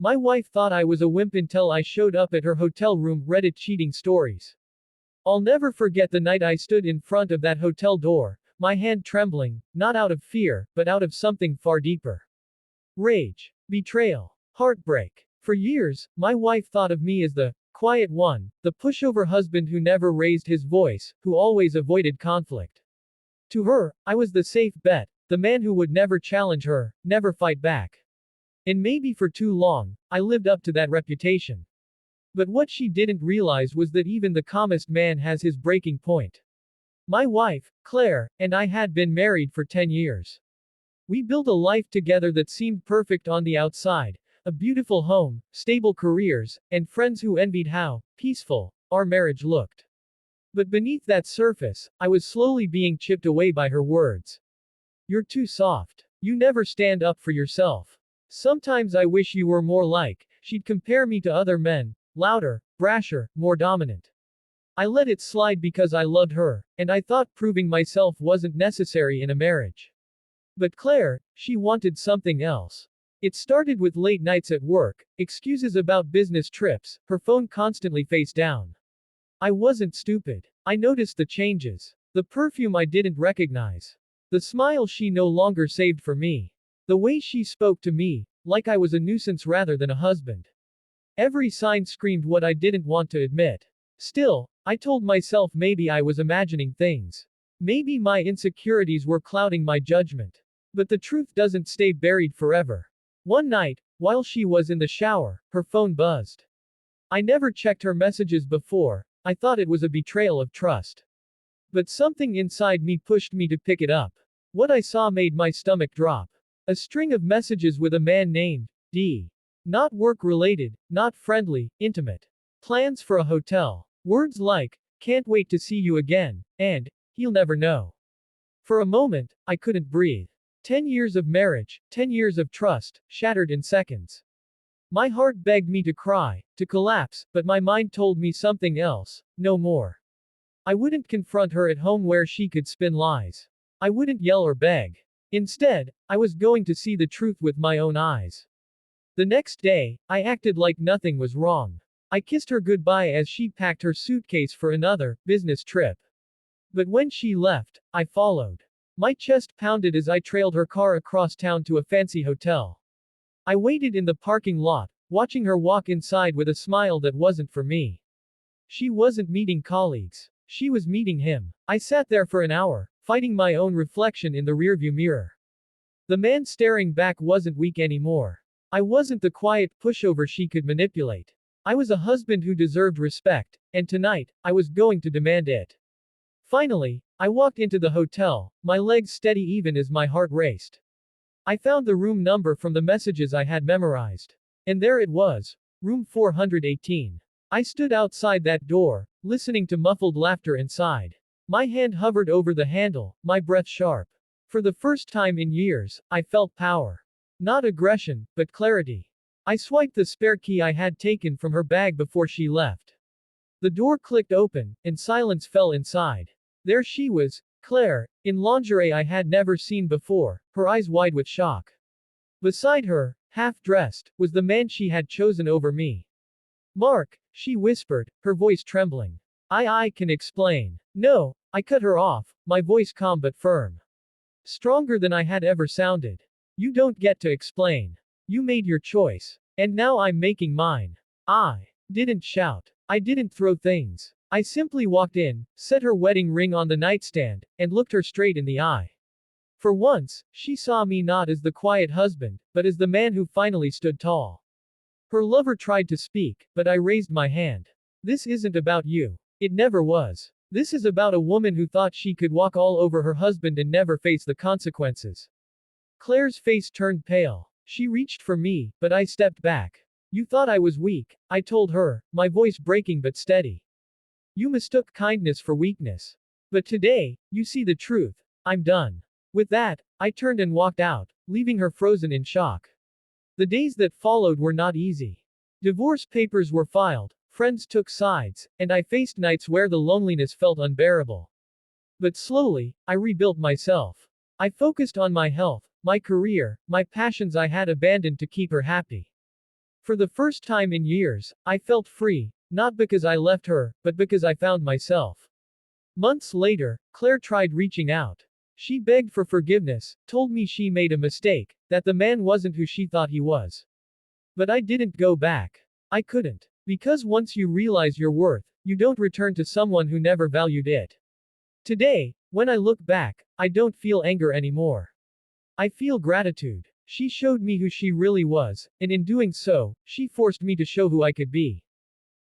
My wife thought I was a wimp until I showed up at her hotel room, Reddit cheating stories. I'll never forget the night I stood in front of that hotel door, my hand trembling, not out of fear, but out of something far deeper. Rage. Betrayal. Heartbreak. For years, my wife thought of me as the quiet one, the pushover husband who never raised his voice, who always avoided conflict. To her, I was the safe bet, the man who would never challenge her, never fight back. And maybe for too long, I lived up to that reputation. But what she didn't realize was that even the calmest man has his breaking point. My wife, Claire, and I had been married for 10 years. We built a life together that seemed perfect on the outside, a beautiful home, stable careers, and friends who envied how peaceful our marriage looked. But beneath that surface, I was slowly being chipped away by her words. You're too soft. You never stand up for yourself. Sometimes I wish you were more like, she'd compare me to other men, louder, brasher, more dominant. I let it slide because I loved her, and I thought proving myself wasn't necessary in a marriage. But Claire, she wanted something else. It started with late nights at work, excuses about business trips, her phone constantly face down. I wasn't stupid. I noticed the changes. The perfume I didn't recognize. The smile she no longer saved for me. The way she spoke to me, like I was a nuisance rather than a husband. Every sign screamed what I didn't want to admit. Still, I told myself maybe I was imagining things. Maybe my insecurities were clouding my judgment. But the truth doesn't stay buried forever. One night, while she was in the shower, her phone buzzed. I never checked her messages before, I thought it was a betrayal of trust. But something inside me pushed me to pick it up. What I saw made my stomach drop. A string of messages with a man named D. Not work-related, not friendly, intimate. Plans for a hotel. Words like, can't wait to see you again, and, he'll never know. For a moment, I couldn't breathe. 10 years of marriage, 10 years of trust, shattered in seconds. My heart begged me to cry, to collapse, but my mind told me something else, no more. I wouldn't confront her at home where she could spin lies. I wouldn't yell or beg. Instead, I was going to see the truth with my own eyes. The next day, I acted like nothing was wrong. I kissed her goodbye as she packed her suitcase for another business trip. But when she left, I followed. My chest pounded as I trailed her car across town to a fancy hotel. I waited in the parking lot, watching her walk inside with a smile that wasn't for me. She wasn't meeting colleagues. She was meeting him. I sat there for an hour, fighting my own reflection in the rearview mirror. The man staring back wasn't weak anymore. I wasn't the quiet pushover she could manipulate. I was a husband who deserved respect, and tonight, I was going to demand it. Finally, I walked into the hotel, my legs steady even as my heart raced. I found the room number from the messages I had memorized. And there it was. Room 418. I stood outside that door, listening to muffled laughter inside. My hand hovered over the handle, my breath sharp. For the first time in years, I felt power. Not aggression, but clarity. I swiped the spare key I had taken from her bag before she left. The door clicked open, and silence fell inside. There she was, Claire, in lingerie I had never seen before, her eyes wide with shock. Beside her, half-dressed, was the man she had chosen over me. Mark, she whispered, her voice trembling. I can explain. No, I cut her off, my voice calm but firm. Stronger than I had ever sounded. You don't get to explain. You made your choice. And now I'm making mine. I didn't shout. I didn't throw things. I simply walked in, set her wedding ring on the nightstand, and looked her straight in the eye. For once, she saw me not as the quiet husband, but as the man who finally stood tall. Her lover tried to speak, but I raised my hand. This isn't about you. It never was. This is about a woman who thought she could walk all over her husband and never face the consequences. Claire's face turned pale. She reached for me, but I stepped back. You thought I was weak, I told her, my voice breaking but steady. You mistook kindness for weakness. But today, you see the truth. I'm done. With that, I turned and walked out, leaving her frozen in shock. The days that followed were not easy. Divorce papers were filed, friends took sides, and I faced nights where the loneliness felt unbearable. But slowly, I rebuilt myself. I focused on my health, my career, my passions I had abandoned to keep her happy. For the first time in years, I felt free, not because I left her, but because I found myself. Months later, Claire tried reaching out. She begged for forgiveness, told me she made a mistake, that the man wasn't who she thought he was. But I didn't go back. I couldn't. Because once you realize your worth, you don't return to someone who never valued it. Today, when I look back, I don't feel anger anymore. I feel gratitude. She showed me who she really was, and in doing so, she forced me to show who I could be.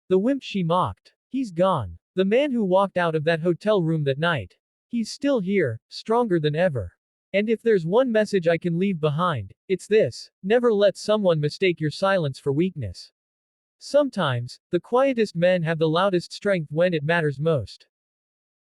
The wimp she mocked. He's gone. The man who walked out of that hotel room that night. He's still here, stronger than ever. And if there's one message I can leave behind, it's this: never let someone mistake your silence for weakness. Sometimes, the quietest men have the loudest strength when it matters most.